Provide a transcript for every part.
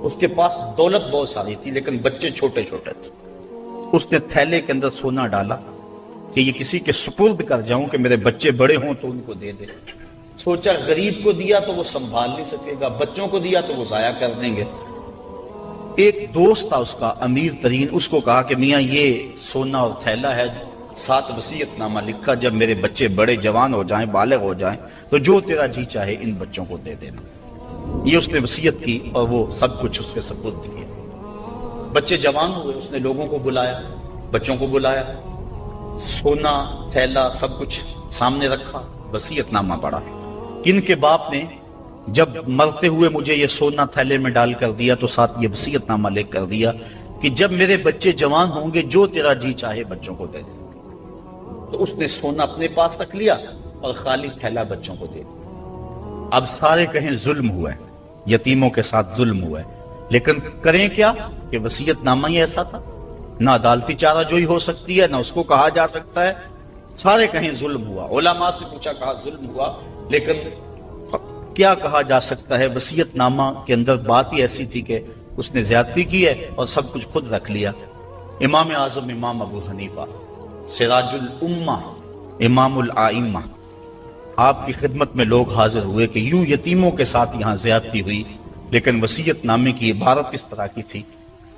اس کے پاس دولت بہت ساری تھی لیکن بچے چھوٹے چھوٹے تھے. اس نے تھیلے کے اندر سونا ڈالا کہ یہ کسی کے سپرد کر جاؤں کہ میرے بچے بڑے ہوں تو ان کو دے دے. سوچا غریب کو دیا تو وہ سنبھال نہیں سکے گا، بچوں کو دیا تو وہ ضائع کر دیں گے. ایک دوست تھا اس کا امیر ترین، اس کو کہا کہ میاں یہ سونا اور تھیلا ہے، ساتھ وصیت نامہ لکھا، جب میرے بچے بڑے جوان ہو جائیں، بالغ ہو جائیں تو جو تیرا جی چاہے ان بچوں کو دے دینا. یہ اس نے وصیت کی اور وہ سب کچھ اس کے سپرد کیا. بچے جوان ہوئے، اس نے لوگوں کو بلایا، بچوں کو بلایا، سونا تھیلا سب کچھ سامنے رکھا، وصیت نامہ پڑھا. ان کے باپ نے جب مرتے ہوئے مجھے یہ سونا تھیلے میں ڈال کر دیا تو ساتھ یہ وصیت نامہ لکھ کر دیا کہ جب میرے بچے جوان ہوں گے جو تیرا جی چاہے بچوں کو دے دے. تو اس نے سونا اپنے پاس رکھ لیا اور خالی تھیلا بچوں کو دے دیا. اب سارے کہیں ظلم ہوا ہے، یتیموں کے ساتھ ظلم ہوا ہے، لیکن کریں کیا کہ وصیت نامہ ہی ایسا تھا، نہ عدالتی چارہ جوئی ہو سکتی ہے، نہ اس کو کہا جا سکتا ہے. سارے کہیں ظلم ہوا. علماء سے پوچھا، کہا ظلم ہوا، لیکن کیا کہا جا سکتا ہے؟ وصیت نامہ کے اندر بات ہی ایسی تھی کہ اس نے زیادتی کی ہے اور سب کچھ خود رکھ لیا. امام اعظم امام ابو حنیفہ، سراج الامہ، امام الائمہ، آپ کی خدمت میں لوگ حاضر ہوئے کہ یوں یتیموں کے ساتھ یہاں زیادتی ہوئی، لیکن وصیت نامے کی عبارت اس طرح کی تھی،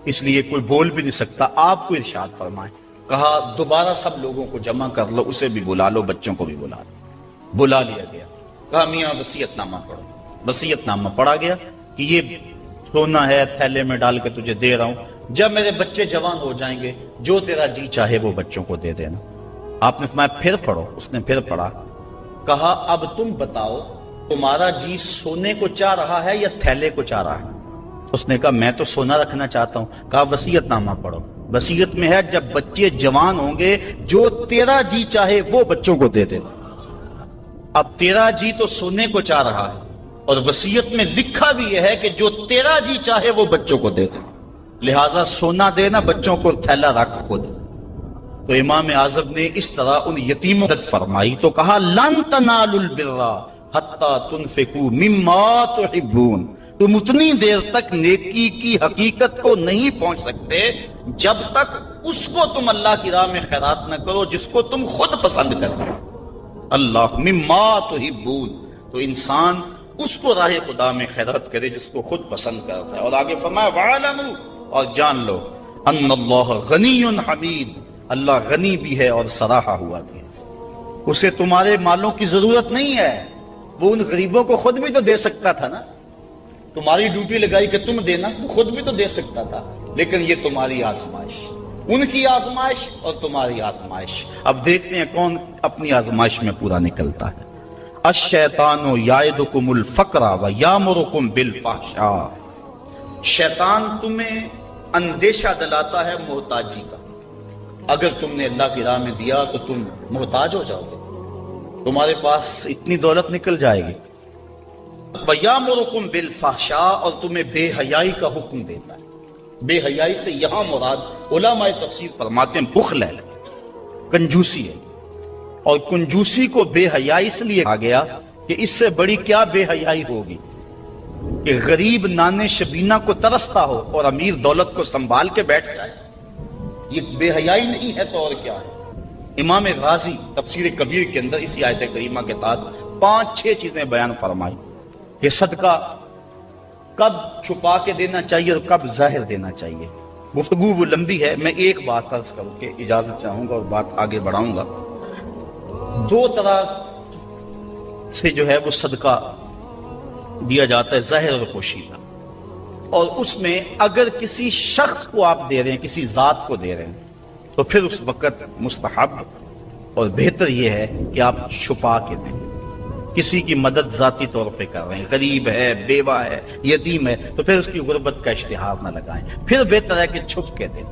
اس لیے کوئی بول بھی نہیں سکتا. آپ کو ارشاد فرمائے. کہا دوبارہ سب لوگوں کو جمع کر لو، اسے بھی بلا لو، بچوں کو بھی بلا لو. بلا لیا گیا. کہا میاں وصیت نامہ پڑھو. وصیت نامہ پڑھا گیا کہ یہ سونا ہے، تھیلے میں ڈال کے تجھے دے رہا ہوں، جب میرے بچے جوان ہو جائیں گے جو تیرا جی چاہے وہ بچوں کو دے دینا. آپ نے فرمایا پھر پڑھو. اس نے پھر پڑھا. کہا اب تم بتاؤ تمہارا جی سونے کو چاہ رہا ہے یا تھیلے کو چاہ رہا ہے؟ اس نے کہا میں تو سونا رکھنا چاہتا ہوں. کہا وصیت نامہ پڑھو. وصیت میں ہے جب بچے جوان ہوں گے جو تیرا جی چاہے وہ بچوں کو دے دے. اب تیرا جی تو سونے کو چاہ رہا ہے اور وصیت میں لکھا بھی یہ ہے کہ جو تیرا جی چاہے وہ بچوں کو دے دے، لہٰذا سونا دینا، بچوں کو تھیلا رکھ خود. تو امام اعظم نے اس طرح ان یتیموں مدد فرمائی تو کہا لن تنالوا البر حتی تنفقوا مما تحبون. تم اتنی دیر تک نیکی کی حقیقت کو نہیں پہنچ سکتے جب تک اس کو تم اللہ کی راہ میں خیرات نہ کرو جس کو تم خود پسند کرو. اللہ مما تحبون، تو انسان اس کو راہ خدا میں خیرات کرے جس کو خود پسند کرتا ہے. اور آگے فرمایا وَعَلَمُوا، اور جان لو ان اللہ غنی حمید، اللہ غنی بھی ہے اور سراہا ہوا بھی ہے. اسے تمہارے مالوں کی ضرورت نہیں ہے، وہ ان غریبوں کو خود بھی تو دے سکتا تھا نا. تمہاری ڈیوٹی لگائی کہ تم دینا، وہ خود بھی تو دے سکتا تھا، لیکن یہ تمہاری آزمائش، ان کی آزمائش اور تمہاری آزمائش. اب دیکھتے ہیں کون اپنی آزمائش میں پورا نکلتا ہے. الشیطان یعدکم الفقر ویامرکم بالفحشاء، شیطان تمہیں اندیشہ دلاتا ہے محتاجی کا. اگر تم نے اللہ کی راہ میں دیا تو تم محتاج ہو جاؤ گے، تمہارے پاس اتنی دولت نکل جائے گی. وَيَأْمُرُكُمْ بِالْفَحْشَاءِ، اور تمہیں بے حیائی کا حکم دیتا ہے. بے حیائی سے یہاں مراد علماء تفسیر فرماتے ہیں بخل ہے، کنجوسی ہے. اور کنجوسی کو بے حیائی اس لیے کہا گیا کہ اس سے بڑی کیا بے حیائی ہوگی کہ غریب نانے شبینہ کو ترستا ہو اور امیر دولت کو سنبھال کے بیٹھ جائے. یہ بے حیائی نہیں ہے تو اور کیا ہے. امام غازی تفسیر کبیر کے اندر اسی آیت کریمہ کے تحت 5-6 چیزیں بیان فرمائی کہ صدقہ کب چھپا کے دینا چاہیے اور کب ظاہر دینا چاہیے. گفتگو وہ لمبی ہے، میں ایک بات عرض کر کے اجازت چاہوں گا اور بات آگے بڑھاؤں گا. 2 طرح سے جو ہے وہ صدقہ دیا جاتا ہے، ظاہر اور پوشیدہ. اور اس میں اگر کسی شخص کو آپ دے رہے ہیں، کسی ذات کو دے رہے ہیں، تو پھر اس وقت مستحب اور بہتر یہ ہے کہ آپ چھپا کے دیں. کسی کی مدد ذاتی طور پہ کر رہے ہیں، غریب ہے، بیوہ ہے، یتیم ہے، تو پھر اس کی غربت کا اشتہار نہ لگائیں، پھر بہتر ہے کہ چھپ کے دیں.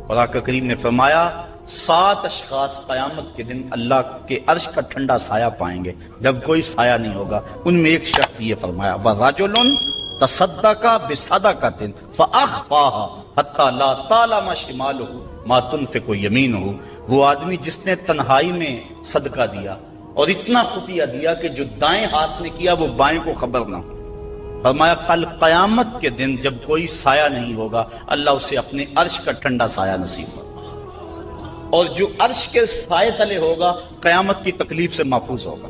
اور آقا کریم نے فرمایا 7 اشخاص قیامت کے دن اللہ کے عرش کا ٹھنڈا سایہ پائیں گے جب کوئی سایہ نہیں ہوگا. ان میں ایک شخص یہ فرمایا وَرَجُلٌ تَصَدَّقَ بِصَدَقَةٍ فَأَخْفَاهَا حَتَّى لَا تَعْلَمَ شِمَالُهُ مَا تُنْفِقُ يَمِينُهُ، وہ آدمی جس نے تنہائی میں صدقہ دیا اور اتنا خفیہ دیا کہ جو دائیں ہاتھ نے کیا وہ بائیں کو خبر نہ ہو. فرمایا کل قیامت کے دن جب کوئی سایہ نہیں ہوگا اللہ اسے اپنے عرش کا ٹھنڈا سایہ نصیب ہوگا، اور جو عرش کے سائے تلے ہوگا قیامت کی تکلیف سے محفوظ ہوگا،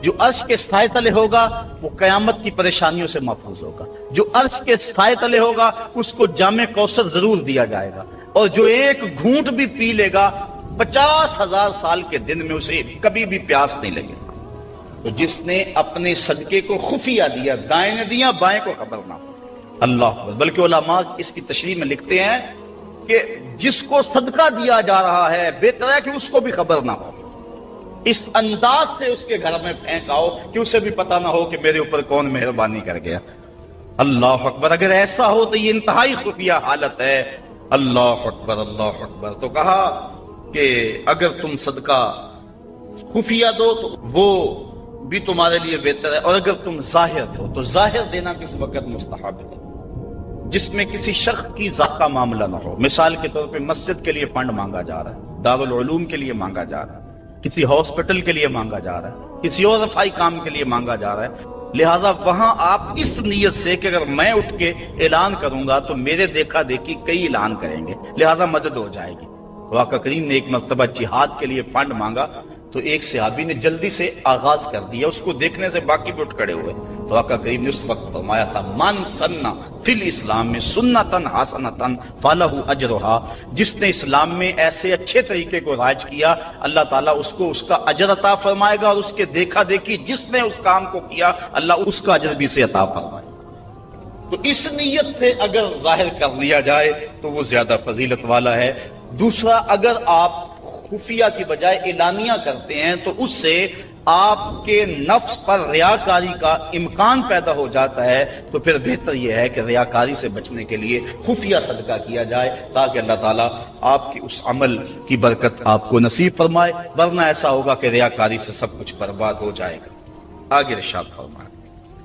جو عرش کے سائے تلے ہوگا وہ قیامت کی پریشانیوں سے محفوظ ہوگا، جو عرش کے سائے تلے ہوگا اس کو جام کوثر ضرور دیا جائے گا، اور جو ایک گھونٹ بھی پی لے گا 50,000 سال کے دن میں اسے کبھی بھی پیاس نہیں لگے گا۔ تو جس نے اپنے صدقے کو خفیہ دیا، دائیں نے دیا بائیں کو خبر نہ ہو، اللہ اکبر۔ بلکہ علماء اس کی تشریح میں لکھتے ہیں کہ جس کو صدقہ دیا جا رہا ہے بہتر ہے کہ اس کو بھی خبر نہ ہو، اس انداز سے اس کے گھر میں پھینکاؤ کہ اسے بھی پتا نہ ہو کہ میرے اوپر کون مہربانی کر گیا۔ اللہ اکبر۔ اگر ایسا ہو تو یہ انتہائی خفیہ حالت ہے۔ اللہ اکبر اللہ اکبر۔ تو کہا کہ اگر تم صدقہ خفیہ دو تو وہ بھی تمہارے لیے بہتر ہے، اور اگر تم ظاہر دو تو ظاہر دینا کس وقت مستحب ہے، جس میں کسی شخص کی ذات کا معاملہ نہ ہو۔ مثال کے طور پہ مسجد کے لیے فنڈ مانگا جا رہا ہے، دارالعلوم کے لیے مانگا جا رہا ہے، کسی ہاسپٹل کے لیے مانگا جا رہا ہے، کسی اور رفائی کام کے لیے مانگا جا رہا ہے، لہٰذا وہاں آپ اس نیت سے کہ اگر میں اٹھ کے اعلان کروں گا تو میرے دیکھا دیکھی کئی اعلان کریں گے، لہٰذا مدد ہو جائے گی۔ تو آقا کریم نے ایک مرتبہ جہاد کے لیے فنڈ مانگا تو ایک صحابی نے جلدی سے آغاز کر دیا، اس کو دیکھنے سے باقی بھی اٹھ کھڑے ہوئے۔ تو آقا کریم نے اس وقت فرمایا تھا من سنہ فی الاسلام میں سنتن حسنتن فلہ اجرہا، جس نے اسلام میں ایسے اچھے طریقے کو رائج کیا اللہ تعالیٰ اس کو اس کا اجر عطا فرمائے گا، اور اس کے دیکھا دیکھی جس نے اس کام کو کیا اللہ اس کا اجر بھی سے عطا فرمائے گا۔ تو اس نیت سے اگر ظاہر کر لیا جائے تو وہ زیادہ فضیلت والا ہے۔ دوسرا، اگر آپ خفیہ کی بجائے اعلانیہ کرتے ہیں تو اس سے آپ کے نفس پر ریاکاری کا امکان پیدا ہو جاتا ہے، تو پھر بہتر یہ ہے کہ ریاکاری سے بچنے کے لیے خفیہ صدقہ کیا جائے تاکہ اللہ تعالیٰ آپ کی اس عمل کی برکت آپ کو نصیب فرمائے، ورنہ ایسا ہوگا کہ ریاکاری سے سب کچھ برباد ہو جائے گا۔ آگے ارشاد فرمائے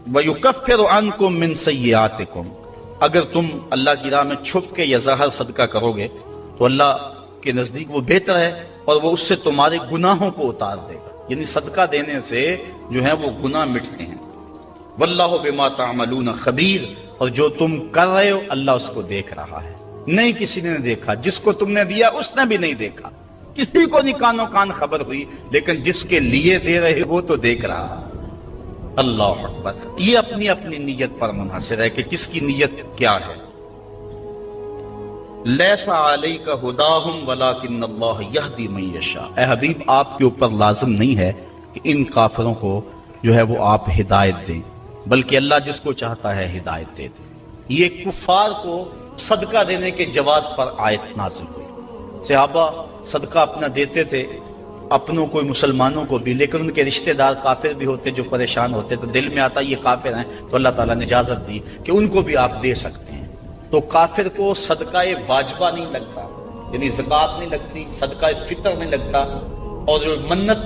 وَيُكَفِّرُ عَنْكُم مِّن سَيِّئَاتِكُم، اگر تم اللہ کی راہ میں چھپ کے یا ظاہر صدقہ کرو گے تو اللہ کے نزدیک وہ بہتر ہے، اور وہ اس سے تمہارے گناہوں کو اتار دے گا، یعنی صدقہ دینے سے جو ہے وہ گناہ مٹتے ہیں۔ واللہ بما تعملون خبیر، اور جو تم کر رہے ہو اللہ اس کو دیکھ رہا ہے۔ نہیں کسی نے دیکھا، جس کو تم نے دیا اس نے بھی نہیں دیکھا، کسی کو نہیں کانوں کان خبر ہوئی، لیکن جس کے لیے دے رہے وہ تو دیکھ رہا۔ اللہ اکبر۔ یہ اپنی اپنی نیت پر منحصر ہے کہ کس کی نیت کیا ہے۔ لیس علیک ہداہم ولکن اللہ یہدی من یشاء، اے حبیب آپ کے اوپر لازم نہیں ہے کہ ان کافروں کو جو ہے وہ آپ ہدایت دیں، بلکہ اللہ جس کو چاہتا ہے ہدایت دے دے۔ یہ کفار کو صدقہ دینے کے جواز پر آیت نازل ہوئی۔ صحابہ صدقہ اپنا دیتے تھے، اپنوں کو مسلمانوں کو بھی، لیکن ان کے رشتہ دار کافر بھی ہوتے جو پریشان ہوتے، تو دل میں آتا یہ کافر ہیں، تو اللہ تعالیٰ نے اجازت دی کہ ان کو بھی آپ دے سکتے ہیں۔ تو کافر کو صدقہ واجبہ نہیں لگتا، یعنی زکوٰۃ نہیں لگتی، صدقہ فطر نہیں لگتا، اور جو منت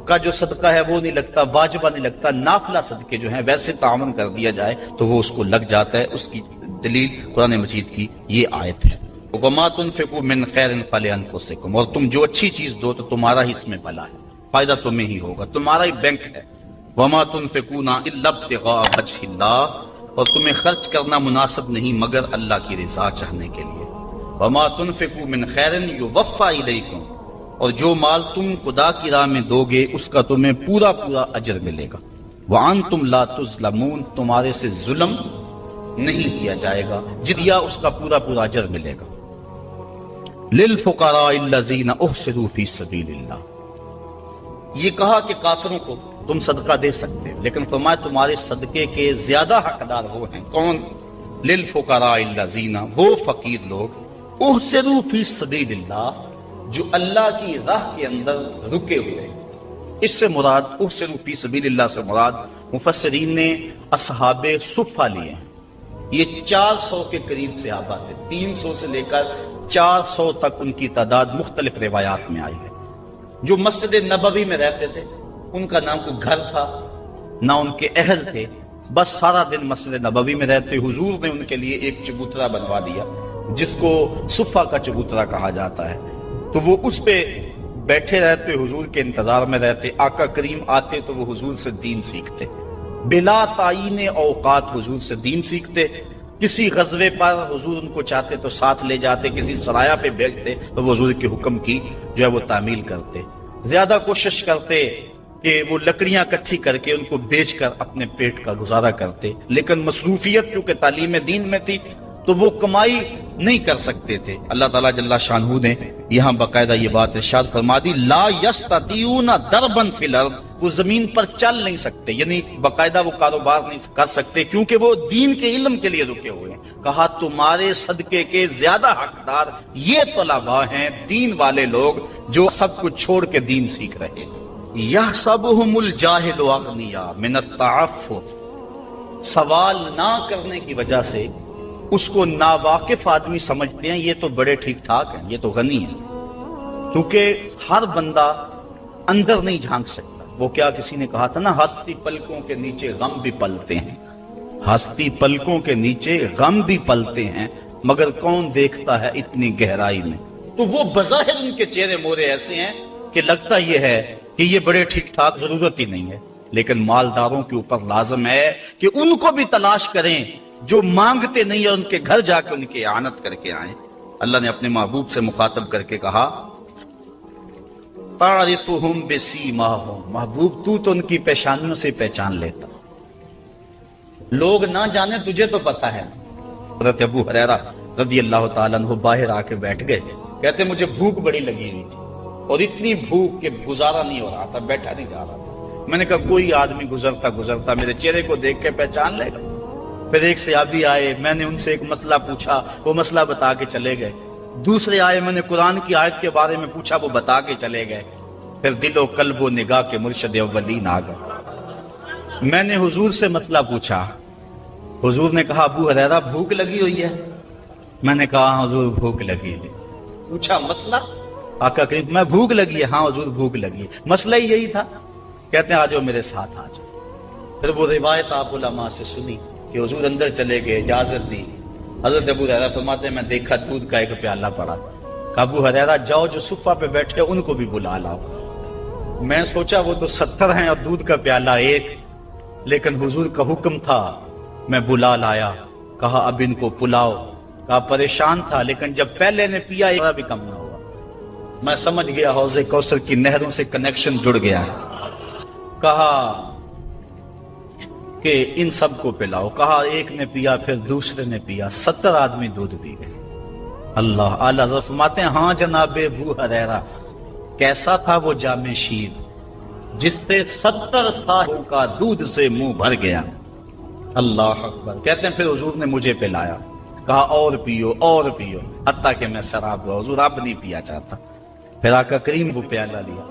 کا جو صدقہ ہے وہ نہیں لگتا، واجبہ نہیں لگتا، نافلہ صدقے جو ہیں ویسے تعاون کر دیا جائے تو وہ اس کو لگ جاتا ہے۔ اس کی دلیل قرآن مجید کی یہ آیت ہے۔ وَمَا تُنْفِقُوا مِنْ خَيْرٍ فَلِأَنفُسِكُمْ، اور تم جو اچھی چیز دو تو تمہارا ہی اس میں بھلا ہے، فائدہ تمہیں ہی ہوگا، تمہارا ہی بینک ہے۔ وَمَا تُنْفِقُونَ إِلَّا ابْتِغَاءَ وَجْهِ اللَّهِ، اور تمہیں خرچ کرنا مناسب نہیں مگر اللہ کی رضا چاہنے کے لیے۔ وَمَا تُنْفِقُوا مِنْ خَيْرٍ يُوَفَّى إِلَيْكُمْ، اور جو مال تم خدا کی راہ میں دو گے اس کا تمہیں پورا پورا اجر ملے گا۔ وَأَنْتُمْ لَا تُظْلَمُونَ، تمہارے سے ظلم نہیں کیا جائے گا، جدیا اس کا پورا پورا اجر ملے گا۔ لِلْفُقَرَاءِ الَّذِينَ أُحْصِرُوا فِي سَبِيلِ اللَّهِ، یہ کہا کہ کافروں کو تم صدقہ دے سکتے ہو، لیکن فرمایا تمہارے صدقے کے زیادہ حقدار وہ ہیں کون؟ للفقراء الذین، وہ فقیر لوگ، احسروا فی سبیل اللہ، جو اللہ کی راہ کے اندر رکے ہوئے۔ اس سے مراد احسروا فی سبیل اللہ سے مراد مفسرین نے اصحاب صفہ لیے ہیں۔ یہ 400 کے قریب صحابہ تھے، 300 سے لے کر 400 تک ان کی تعداد مختلف روایات میں آئی ہے، جو مسجد نبوی میں رہتے تھے۔ ان کا نام کوئی گھر تھا نہ ان کے اہل تھے، بس سارا دن مسجد نبوی میں رہتے۔ حضور نے ان کے لیے ایک چبوترا بنوا دیا جس کو صفہ کا چبوترا کہا جاتا ہے، تو وہ اس پہ بیٹھے رہتے، حضور کے انتظار میں رہتے۔ آقا کریم آتے تو وہ حضور سے دین سیکھتے، بلا تعین اوقات حضور سے دین سیکھتے، کسی غزوے پر حضور ان کو چاہتے تو ساتھ لے جاتے، کسی سرایہ پہ بھیجتے تو وہ حضور کے حکم کی جو ہے وہ تعمیل کرتے، زیادہ کوشش کرتے کہ وہ لکڑیاں اکٹھی کر کے ان کو بیچ کر اپنے پیٹ کا گزارا کرتے، لیکن مصروفیت چونکہ تعلیم دین میں تھی تو وہ کمائی نہیں کر سکتے تھے۔ اللہ تعالیٰ جل شانہ نے یہاں باقاعدہ یہ بات ارشاد فرما دی، لا یستطیعون ضربا فی الارض، وہ زمین پر چل نہیں سکتے، یعنی باقاعدہ وہ کاروبار نہیں کر سکتے کیونکہ وہ دین کے علم کے لیے رکے ہوئے ہیں۔ کہا تمہارے صدقے کے زیادہ حقدار یہ طلباء ہیں، دین والے لوگ جو سب کچھ چھوڑ کے دین سیکھ رہے ہیں۔ یحسبہم الجاہل اغنیاء من التعفف، سوال نہ کرنے کی وجہ سے اس کو ناواقف آدمی سمجھتے ہیں یہ تو بڑے ٹھیک ٹھاک ہیں، یہ تو غنی ہیں، کیونکہ ہر بندہ اندر نہیں جھانک سکتا۔ وہ کیا کسی نے کہا تھا نا، ہستی پلکوں کے نیچے غم بھی پلتے ہیں، ہستی پلکوں کے نیچے غم بھی پلتے ہیں، مگر کون دیکھتا ہے اتنی گہرائی میں۔ تو وہ بظاہر ان کے چہرے مورے ایسے ہیں کہ لگتا یہ ہے کہ یہ بڑے ٹھیک ٹھاک، ضرورت ہی نہیں ہے، لیکن مالداروں کے اوپر لازم ہے کہ ان کو بھی تلاش کریں جو مانگتے نہیں، اور ان کے گھر جا کے ان کی اعانت کر کے آئیں۔ اللہ نے اپنے محبوب سے مخاطب کر کے کہا، تعرفہم بسیماہم، محبوب تو ان کی پیشانیوں سے پہچان لیتا، لوگ نہ جانے تجھے تو پتا ہے۔ حضرت ابو ہریرہ رضی اللہ تعالیٰ عنہ باہر آ کے بیٹھ گئے، کہتے مجھے بھوک بڑی لگی ہوئی تھی اور اتنی بھوک کہ گزارا نہیں ہو رہا تھا، بیٹھا نہیں جا رہا تھا۔ میں نے کہا کوئی آدمی گزرتا میرے چہرے کو دیکھ کے پہچان لے گا۔ پھر ایک صحابی آئے، میں نے ان سے ایک مسئلہ پوچھا، وہ مسئلہ بتا کے چلے گئے۔ دوسرے آئے، میں نے قرآن کی آیت کے بارے میں پوچھا، وہ بتا کے چلے گئے۔ پھر دل و قلب و نگاہ کے مرشد اولین آ گئے۔ میں نے حضور سے مسئلہ پوچھا، حضور نے کہا ابو ہریرہ بھوک لگی ہوئی ہے؟ میں نے کہا ہاں حضور بھوک لگی ہے۔ پوچھا مسئلہ؟ آقا کریم میں بھوک لگی ہے، ہاں حضور بھوک لگی ہے، مسئلہ ہی یہی تھا۔ کہتے ہیں آ جاؤ میرے ساتھ آ جاؤ۔ پھر وہ روایت آپ علماء سے سنی کہ حضور اندر چلے گئے، اجازت دی۔ حضرت ابو ہریرہ فرماتے ہیں میں دیکھا دودھ کا ایک پیالہ پڑا، کہا ابو ہریرہ جاؤ جو صفہ پہ بیٹھے ان کو بھی بلا لاؤ۔ میں سوچا وہ تو 70 ہیں اور دودھ کا پیالہ ایک، لیکن حضور کا حکم تھا، میں بلا لایا، کہا اب ان کو پلاؤ۔ کہا پریشان تھا لیکن جب پہلے نے پیا ایک بھی کم نہ ہوا۔ میں سمجھ گیا حوض کوثر کی نہروں سے کنیکشن جڑ گیا ہے۔ کہا کہ ان سب کو پلاؤ، کہا ایک نے پیا، پھر دوسرے نے پیا، 70 آدمی دودھ پی گئے۔ اللہ اعلیٰ حضرت فرماتے ہیں ہاں جناب ابو ہریرہ کیسا تھا وہ جام شیر جس سے 70 سالوں کا دودھ سے منہ بھر گیا۔ اللہ اکبر۔ کہتے ہیں پھر حضور نے مجھے پلایا، کہا اور پیو اور پیو، حتیٰ کہ میں سراب ہوا، حضور اب نہیں پیا چاہتا۔ پھر آقا کریم وہ پیالہ لیا۔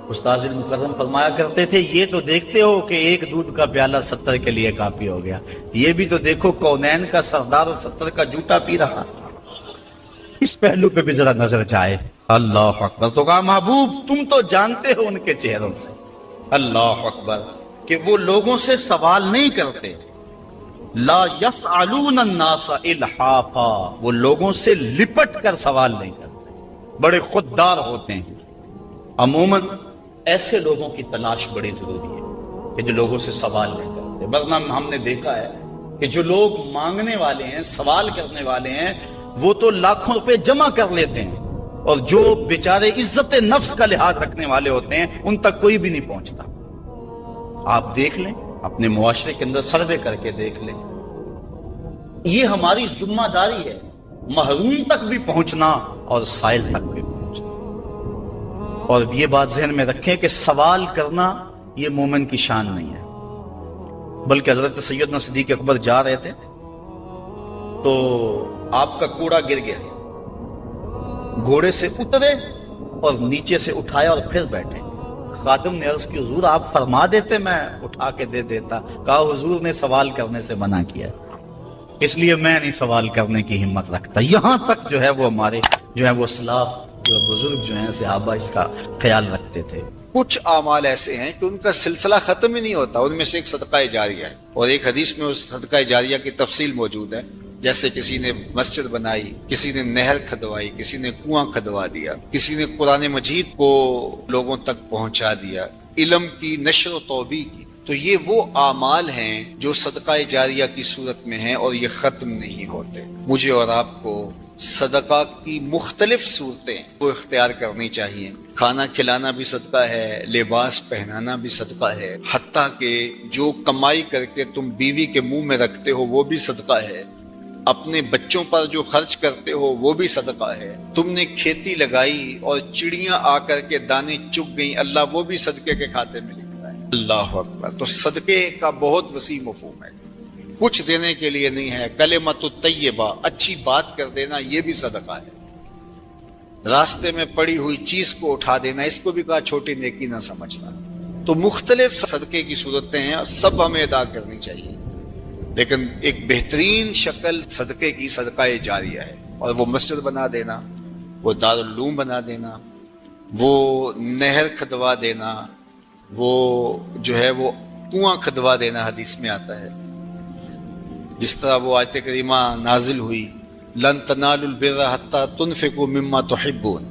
استاذ المکرم فرمایا کرتے تھے یہ تو دیکھتے ہو کہ ایک دودھ کا پیالہ 70 کے لیے کافی ہو گیا، یہ بھی تو دیکھو کونین کا سردار اور 70 کا جوٹا پی رہا۔ اس پہلو پہ بھی ذرا نظر جائے۔ اللہ اکبر۔ تو کہا محبوب تم تو جانتے ہو ان کے چہروں سے، اللہ اکبر، کہ وہ لوگوں سے سوال نہیں کرتے۔ لا یسألون الناس الحافا، وہ لوگوں سے لپٹ کر سوال نہیں کرتے، بڑے خوددار ہوتے ہیں۔ عموماً ایسے لوگوں کی تلاش بڑی ضروری ہے کہ جو لوگوں سے سوال نہیں کرتے، ورنہ ہم نے دیکھا ہے کہ جو لوگ مانگنے والے ہیں، سوال کرنے والے ہیں، وہ تو لاکھوں روپے جمع کر لیتے ہیں، اور جو بیچارے عزت نفس کا لحاظ رکھنے والے ہوتے ہیں ان تک کوئی بھی نہیں پہنچتا۔ آپ دیکھ لیں اپنے معاشرے کے اندر سروے کر کے دیکھ لیں، یہ ہماری ذمہ داری ہے، محروم تک بھی پہنچنا اور سائل تک بھی پہنچنا۔ اور یہ بات ذہن میں رکھیں کہ سوال کرنا یہ مومن کی شان نہیں ہے، بلکہ حضرت سیدنا صدیق اکبر جا رہے تھے تو آپ کا کوڑا گر گیا، گھوڑے سے اترے اور نیچے سے اٹھایا اور پھر بیٹھے۔ خادم نے عرض کی حضور آپ فرما دیتے میں اٹھا کے دے دیتا۔ کہا حضور نے سوال کرنے سے منع کیا، اس لیے میں نہیں سوال کرنے کی ہمت رکھتا۔ یہاں تک جو ہے وہ ہمارے جو ہے وہ اسلاف جو بزرگ جو ہیں صحابہ اس کا خیال رکھتے تھے۔ کچھ اعمال ایسے ہیں کہ ان کا سلسلہ ختم ہی نہیں ہوتا، ان میں سے ایک صدقہ جاریہ ہے، اور ایک حدیث میں اس صدقہ جاریہ کی تفصیل موجود ہے، جیسے کسی نے مسجد بنائی، کسی نے نہر کھدوائی، کسی نے کنواں کھدوا دیا، کسی نے قرآن مجید کو لوگوں تک پہنچا دیا، علم کی نشر و توبیع کی۔ تو یہ وہ اعمال ہیں جو صدقہ جاریہ کی صورت میں ہیں اور یہ ختم نہیں ہوتے. مجھے اور آپ کو صدقہ کی مختلف صورتیں وہ اختیار کرنی چاہیے. کھانا کھلانا بھی صدقہ ہے، لباس پہنانا بھی صدقہ ہے، حتیٰ کہ جو کمائی کر کے تم بیوی کے منہ میں رکھتے ہو وہ بھی صدقہ ہے، اپنے بچوں پر جو خرچ کرتے ہو وہ بھی صدقہ ہے. تم نے کھیتی لگائی اور چڑیاں آ کر کے دانے چگ گئیں، اللہ وہ بھی صدقے کے کھاتے میں لکھ رہا ہے. اللہ اکبر. تو صدقے کا بہت وسیع مفہوم ہے. کچھ دینے کے لیے نہیں ہے. کلمۃ طیبہ، اچھی بات کر دینا، یہ بھی صدقہ ہے. راستے میں پڑی ہوئی چیز کو اٹھا دینا، اس کو بھی کہا چھوٹی نیکی نہ سمجھنا. تو مختلف صدقے کی صورتیں ہیں اور سب ہمیں ادا کرنی چاہیے. لیکن ایک بہترین شکل صدقے کی صدقہ جاریہ ہے، اور وہ مسجد بنا دینا، وہ دارالعلوم بنا دینا، وہ نہر کھدوا دینا، وہ جو ہے وہ کنواں کھدوا دینا. حدیث میں آتا ہے جس طرح وہ آیت کریمہ نازل ہوئی، لن تنالوا البر حتى تنفقوا مما تحبون.